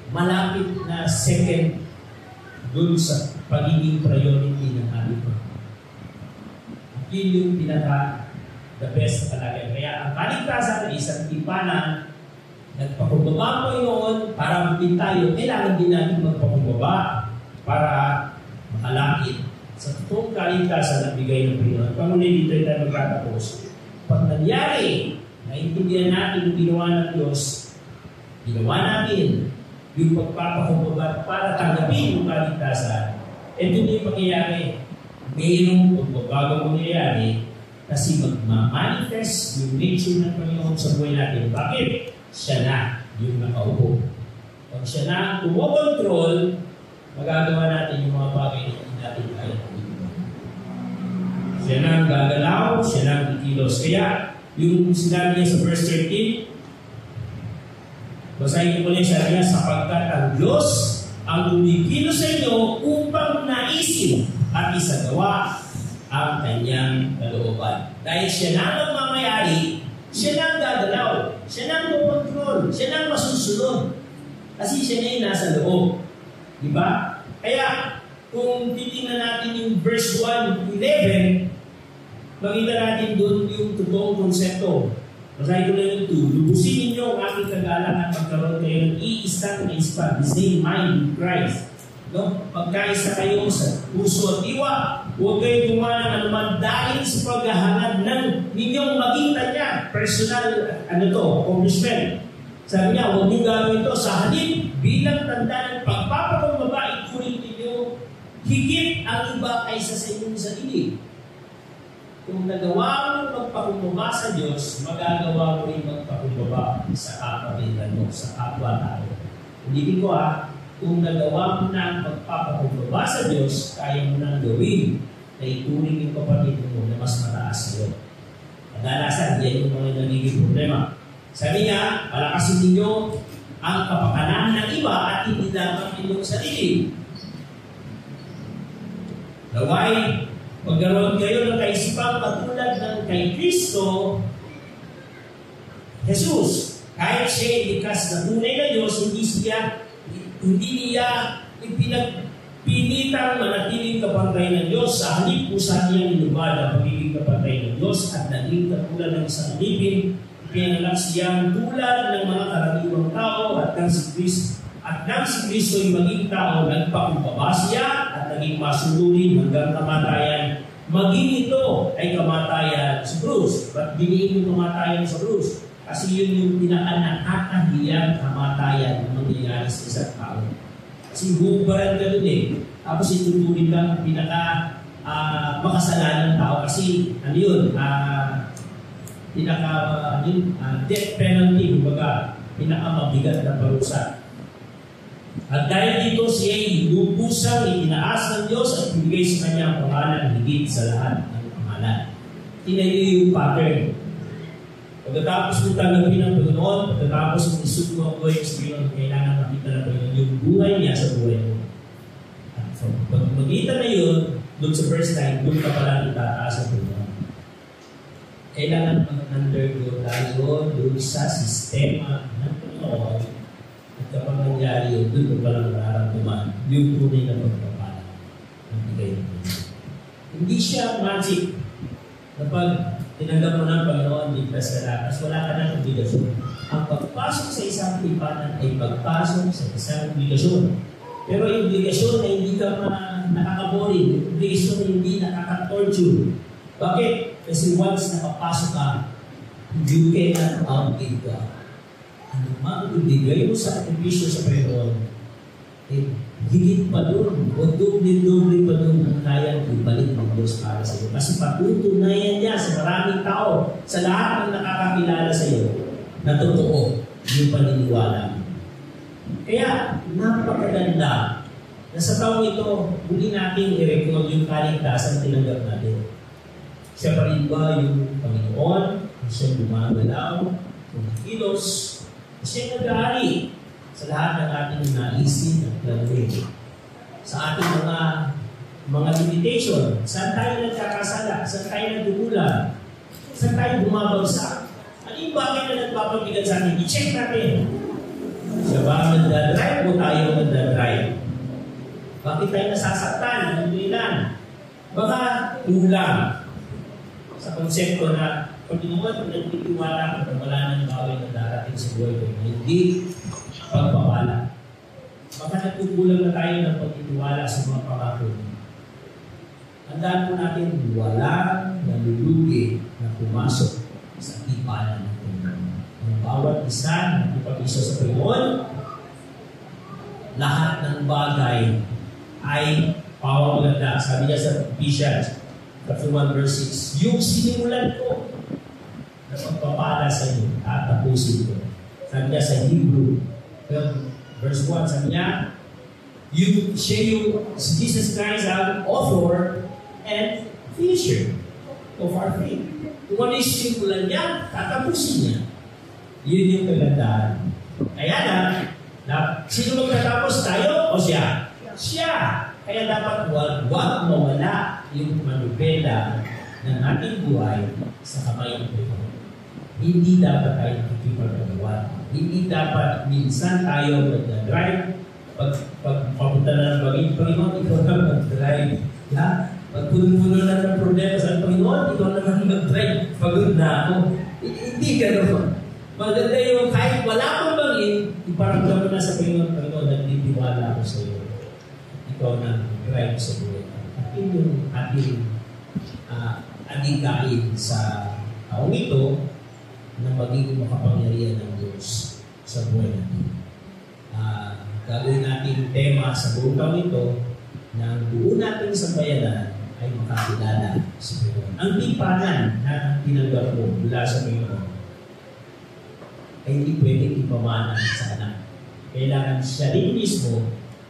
malapit na second dun sa pagiging priority ng ating Panginoon. Yun yung the best talaga. Kaya ang kaligtasan ay isang tipanan. Nagpakumbaba po yun para mabin tayo. Kailangan din natin magpakumbaba para makalapit sa totoong kaligtasan na bigay ng Panginoon. Pangunin dito tayo magtatapos. Pag nangyari, naintindihan natin yung ginawa ng Diyos, ginawa natin yung pagpapakumbaba para tanggapin yung kaligtasan. Ito na yung pangyayari. Mayroong pagbabago mangyayari kasi magmamanifest yung nature ng Panginoon sa buhay natin. Bakit? Siya na yung nakaupo. Pag siya na kumokontrol, magagawa natin yung mga bagay na hindi natin kaya. Siya na ang gagalaw, siya na ang kikilos. Kaya, yung sinabi niya sa verse 13, basahin ko niya, sabi niya, sapagkat ang Diyos ang kumikilos sa inyo upang naisin at isagawa ang kanyang kalooban. Dahil siya na ang magmamayari, siya na ang gagalaw, siya na ang kukontrol, siya na ang masusunod. Kasi siya na yung nasa loob. Diba? Kaya, kung titingnan natin yung verse 1-11, makita natin doon yung totoong konsepto. Basahin ko lang yung 2. Lubusin ninyo ang aking kagalangan magkaroon kayo ng iisang ispan, the same mind in Christ. No? Pagkaisa kayo sa puso at diwa, huwag kayo gumawa ng anuman dahil sa paghahangad ng ninyong maging tanya. Personal, accomplishment. Sabi niya, huwag niyo gawin ito sa halip bilang tanda ng pagpapakumbaba, ikunin ninyo higit ang iba kaysa sa inyong sarili. Kung nagawa mo magpakumbaba sa Diyos, magagawa mo rin magpakumbaba sa kapatiran mo, sa kapwa-tao. Hindi ko kung nagawa mo na magpapakumbaba sa Diyos, kaya mo nang gawin na ituring yung kapatid mo na mas mataas sa'yo. Kadalasan, yan yung mga nagiging problema. Sabi niya, palakasin ninyo ang kapakanan ng iba at hindi lamang inyong sarili. Naway, pagkaroon kayo ng kaisipang katulad ng kay Kristo, Jesus, kahit siya likas na tunay na Diyos, hindi niya ipinagpilitang manatiling kapantay ng Diyos. Sa halip po sa niyang inubad ang pagiging kapantay ng Diyos at naging katulad ng isang alipin, pinanganak siyang tulad ng mga karaniwang tao at nang si Kristo ay maging tao, nagpakumbaba siya at naging masunurin hanggang kamatayan. Maging ito ay kamatayan sa krus. Ba't biniin yung kamatayan sa krus? Kasi yun yung pinaka-nakakahiyang kamatayan na mangyayari sa isang tao. Kasi hubaran ka dun Tapos ituturin ka ang makasalanan ng tao. Kasi ano yun? Death penalty, kumbaga, pinakamabigat na parusa. At dahil dito siya ay lubusang itinaas ng Diyos at ibigay sa kanya ang pangalan higit sa lahat ng pangalan. Tinayo yung pattern. Pagkatapos mo tanggapin ng Panginoon, pagkatapos mo isip mo ang buhay sa Panginoon, kailangan makita ng Panginoon yung buhay niya sa buhay mo. At so, pag magkita na yun, doon sa first time, doon ka pala itataas sa Panginoon. Kailangan mag-undergo tayo doon sa sistema ng Panginoon. At kapag nangyari yun, doon ko palang nararamdaman yung tunay na pagpapala ng bigay ng Panginoon. Hindi siya magic na pag tinanggap mo ng Panginoon, ligtas ka na, kasi wala ka ng obligasyon. Ang pagpasok sa isang tipanan ay pagpasok sa isang obligasyon. Pero yung obligasyon na hindi ka nakakaboring, yung obligasyon na hindi nakaka-torture. Bakit? Kasi once nakapasok ka, you cannot outgive God. Ano mang ibigay mo sa aktivisyo sa Panginoon, higit pa doon, o doble-doble pa doon ang kayang ibalik ng Diyos para sa iyo. Kasi patutunayan niya sa maraming tao, sa lahat ng nakakakilala sa iyo, na totoo yung paniniwala mo. Kaya, napakaganda na sa taong ito, muli natin i-record yung kaligtasan tinanggap natin. Siya pa rin ba yung Panginoon? Siya gumagalaw, kumikilos, siya nag-aari sa lahat ng ating naisin at lalawin. Sa ating mga limitation, saan tayo nagkakasala, saan tayo nagkukulang, saan tayo bumabagsak. Ano yung bagay na nagpapabigat sa atin? I-check natin. Siya ba ang nagdadrive o tayo ang nagdadrive? Bakit tayo nasasaktan? Ano ilan? Baka kulang sa konsepto na Pagdinuan, pag nagtitiwala ka, wala nang bawal na darating sa buhay ko, hindi pagpapala. Baka nagkukulang na tayo ng pagtitiwala sa mga pangako. Tandaan po natin, walang nalulugi na pumasok sa tipanan natin. Ang bawat isa na ipag-isa sa Panginoon, lahat ng bagay ay pawaganda. Sabi niya sa Ephesians, chapter 1 verse 6, yung sinimulan ko na pagpapala sa inyo, tatapusin ko. Sabi niya sa Hebrew, verse 1, sabi niya, si Jesus Christ ang author and finisher of our faith. Kung ano yung sinimulan niya, tatapusin niya. Yun yung kagandahan. Kaya na sino magtatapos, tayo o siya? Siya! Kaya dapat wag mawala yung manubela ng ating buhay sa kamay ng Panginoon. Hindi dapat tayo nakikipag-agawan. Hindi dapat minsan tayo mag-drive. Pag papunta na ng bagay, Panginoon, ikaw na mag-drive. Pag puno-puno na ng problema sa Panginoon, ikaw naman mag-drive. Pagod na ako. Hindi gano'n. Maganda yung kahit wala kang bangin, iparamdam mo na sa Panginoon, nagtitiwala ako sa iyo. Ikaw na mag-drive sa buhay. At yun yung ating adikain sa taong ito, na magiging makapangyarihan ng Diyos sa buhay natin. Gagawin natin tema sa buong taon ito na ang buo natin sa bayanan ay makakilala sa Panginoon. Ang tipanan na tinanggap mo mula sa Panginoon ay hindi pwedeng ipamana sa anak. Kailangan siya rin mismo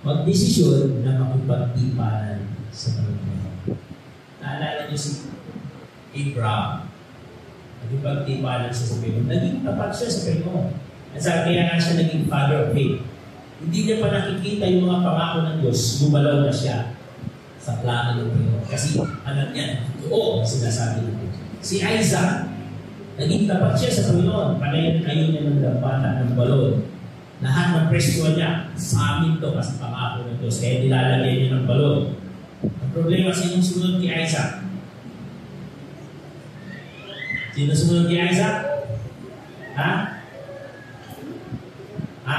magdesisyon na makipagtipanan sa Panginoon. Naalala niyo si Abraham. Nagpagtipanan siya sa Panginoon. Naging tapat siya sa Panginoon. At sa kaya nga siya naging father of faith. Hindi niya pa nakikita yung mga pangako ng Diyos, gumalaw na siya sa plano ng Panginoon. Kasi alam niya, oo, sinasabi ng Diyos. Si Isaac, naging tapat siya sa Panginoon. Palayan kayo niya ng dampatan ng balon. Lahat ng presko niya, sa amin to kasi pangako ng Diyos. Kaya nilalagay niya ng balon. Ang problema, sinong sunod kay Isaac? Sino sumunod kay Isaac?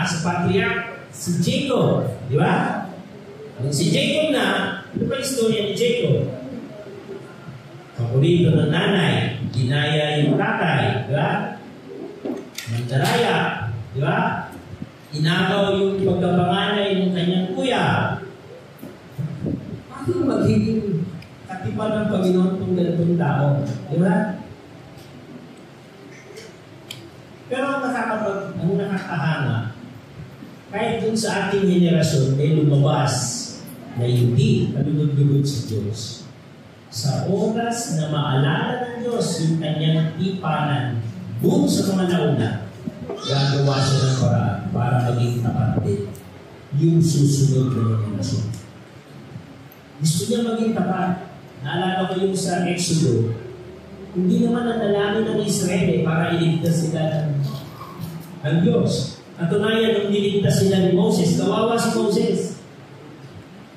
Sa patriarch, si Jacob. Di ba? Nung si Jacob na, ano pa istorya ni Jacob? Paborito ng nanay, ginaya yung tatay. Di ba? Mandaraya. Di ba? Inagaw yung pagkapanganay ng kanyang kuya. Bakit magiging katipan ng Panginoon kung ganitong tao? Di ba? Pero ang nakakahanga, kahit dun sa ating henerasyon ay lumabas na hindi kalugod-lugod sa Diyos. Sa oras na maalala ng Diyos yung kanyang tipanan buong sa mga nauna, gagawa siya ng paraan para maging tapat din yung susunod na henerasyon. Gusto niya maging tapat. Naalala ko yung sa Exodo, hindi naman ang dalangin ng Israel para iligtas sila ng Diyos. Katunayan, nung niligtas sila ni Moses, kawawa si Moses.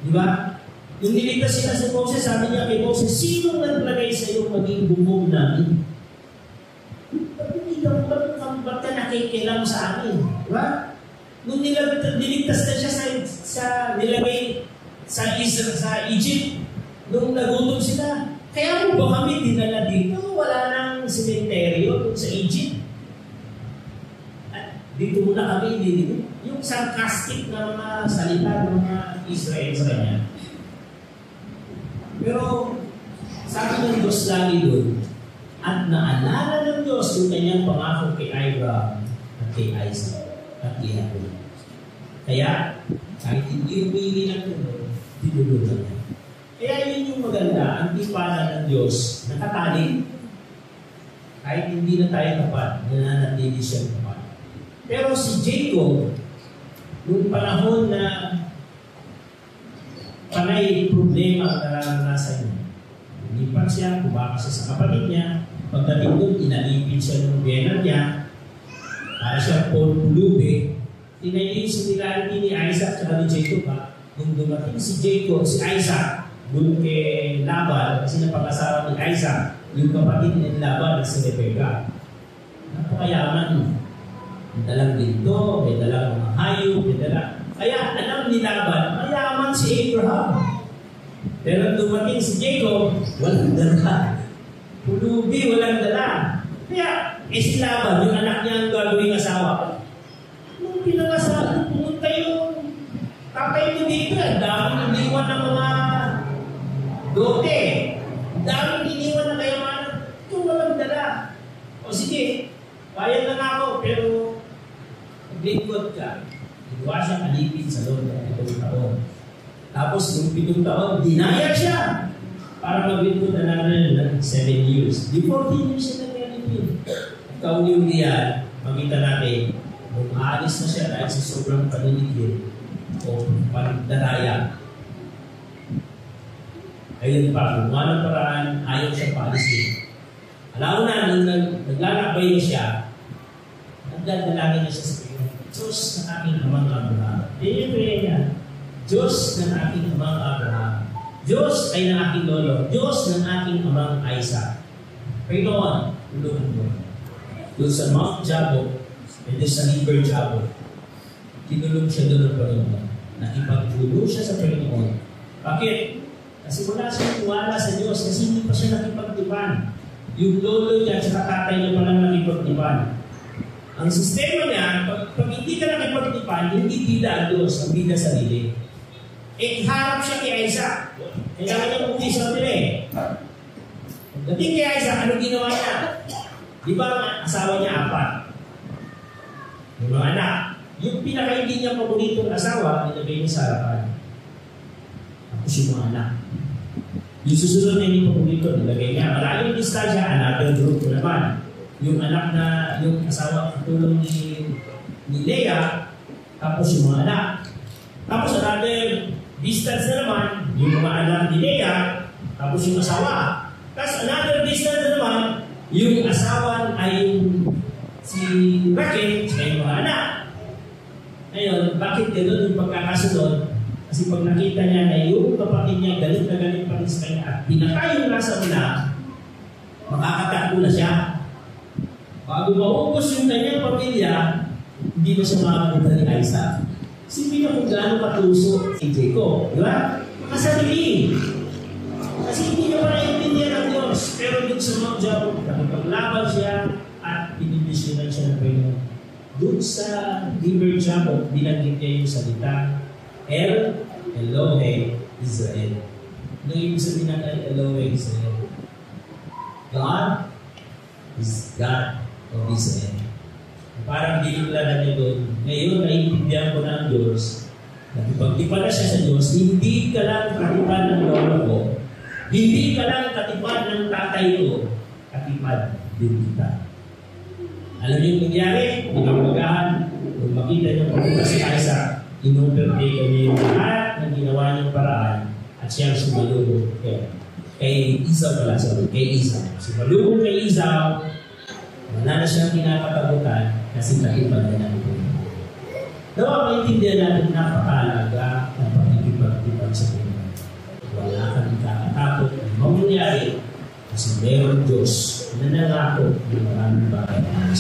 Di ba? Nung niligtas sila si Moses, sabi niya kay Moses, sino naglagay sa iyo maging bumong namin? Ba't ka nakikilam sa amin? Di ba? Nung niligtas na siya nilagay sa Egypt, nung nagutom sila, kaya mo ba kami dinala dito? Wala nang sementeryo sa Egypt. At dito muna kami dito. Yung sarcastic na mga salita ng mga Israel sa kanya. Pero sabi ng Diyos lagi doon, at naalala ng Diyos yung kanyang pangako kay Abraham at kay Isaac at kay Jacob. Kaya, kahit hindi humingi ng tulong, tinulungan niya. Kaya yun yung maganda, ang tipanan ng Diyos, nakatali. Kahit hindi na tayo tapat, nananatili siya tapat. Pero si Jacob, noong panahon na panay problema ang naranasan niya, lumipat siya, kumakas siya sa kapatid niya, pagdating doon, inalipin siya ng biyenan niya, para siya pulubi, tinayin si nilaliti ni Isaac at ni Jacob ha. Nung dumating si Jacob, si Isaac, doon kay Laban, kasi napag-asawa ni Isaac, yung kapatid ni Laban at si Rebecca. Napakayaman. May dalang ginto, may dalang mga hayop, may dalang... Kaya alam ni Laban, mayaman si Abraham. Pero dumating si Jacob, walang dala. Pulubi, walang dala. Kaya, si Laban, yung anak niya ang gagawing asawa. Nung pinangasawa, pumunta yung tatay mo dito, dami iniwan ng mga dote. Dami iniwan na kayamanan. Ito walang dala. O sige, bayad lang ako, pero maglingkod ka. Iwa siyang alipin sa loob ng 7 taon. Tapos, yung 7 taon, dinaya siya para maglingkod na namin ng 7 years. Di 14 years siya nag-alipin. At kauli-uli yan, makita natin, kung aalis na siya dahil sa sobrang paniligid o pagdaraya. Ayun pa, kung anong paraan, ayaw siya paalis din. Alam na, nung naglalakbay na siya, nagdadalangin na siya sa Panginoon. Diyos ng aking amang Abraham. Piniprayan niya, Diyos ng aking amang Abraham. Diyos ay ng aking lolo. Diyos ng aking amang Isaac. Panginoon, tulungan mo. Doon sa Mount Jabok, and sa River Jabok, tinulong siya doon ng Panginoon. Nakipagtulong siya sa Panginoon. Bakit? Kasi wala siyang tuwala sa Diyos kasi hindi pa siya nakipagtipan. Yung lolo niya at tatay niya palang nakipagtipan. Ang sistema niya, pag hindi ka nakipagtipan, hindi bida ang Diyos, ang bida sarili. Harap siya kay Isaac. Kailangan niya bukti sa kanila eh. Pagdating kay Isaac, ano ginawa niya? Di ba ang asawa niya 4? Yung mga anak. Yung pinaka-hindi niya paboritong asawa, nilagay niya sa harapan. Tapos yung mga anak. Yung susunod na hindi paborito, nilagay niya. Maraming distansya, another group ko naman. Yung anak na, yung asawa, tulong ni Leah, tapos yung mga anak. Tapos another distance na naman, yung mga anak ni Leah, tapos yung asawa. Tapos another distance na naman, yung asawa ay si Rachel, sa yung mga anak. Ngayon, bakit gano'n yung pagkakasunod? Kasi pag nakita niya na yung kapatid niya galit na galit pa rin sa kanya at pinatay yung nasa una, makakatakbo na siya. Bago maubos yung kanyang pamilya, hindi ba siya makapunta ni Isaac? Sipin niya kung gaano katuso si Jacob. Di ba? Makasarili. Kasi hindi niya pa naiintindihan ng Diyos. Pero dun sa Mount Jabok, nakipaglaban siya at pinimisyonan siya ng Panginoon. Doon sa River Jabok, binanggit niya yung salita, El Elohe Israel. Ano yung sabihin ng El Elohe Israel? God is God of Israel. Parang dinulanan niya doon. Ngayon, naiintindihan ko na ang Diyos. Nakipagtipan na siya sa Diyos, hindi ka lang katipan ng lolo ko, hindi ka lang katipan ng tatay ko, katipan din kita. Alam niyo yung nangyari? Pinamagahan. Kung makita niyo pagpunta si Isaac, in-overtake niya yung lahat ng ginawa niyong paraan at siyang sumalubog kay Esau pala. Sorry, kay Esau. Sumalubog kay Esau, wala na siyang kinakatakutan kasi nakipan na niya ito. Dawa, maintindihan natin napakalaga ng pagkikipagtipan sa Panginoon. Wala kang kakatakot na mangyayari kasi meron Diyos na nangako ng maraming bagay na